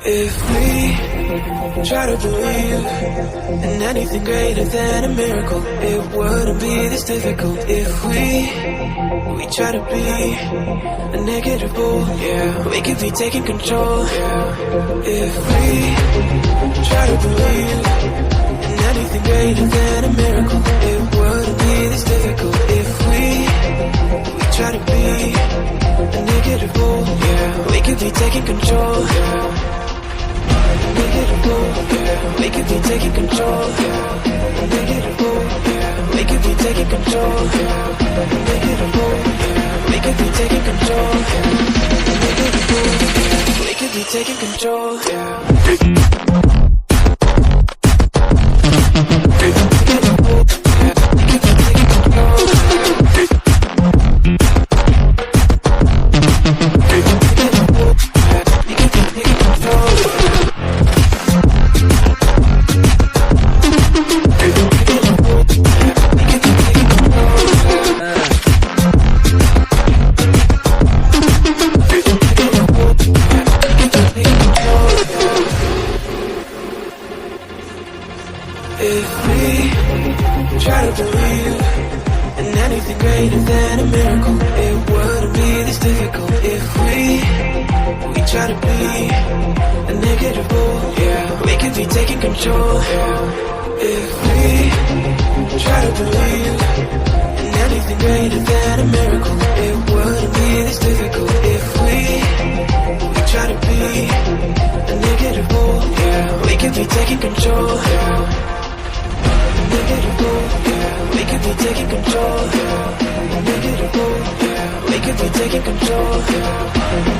If we try to believe in anything greater than a miracle, it wouldn't be this difficult. If we try to be a negative bull, yeah, we could be taking control, yeah. If we try to believe in anything greater than a miracle, it wouldn't be this difficult. If we try to be a negative bull, yeah, we could be taking control, yeah. We could be taking control. We could be taking control. We could be taking control. We could be taking control. If we try to believe in anything greater than a miracle, it wouldn't be this difficult. If we try to be a negative bull, yeah, we could be taking control, yeah. If we try to believe in anything greater than a miracle, it wouldn't be this difficult. If we try to be a negative bull, yeah, we could be taking control, yeah. We could be taking control. We could be taking control.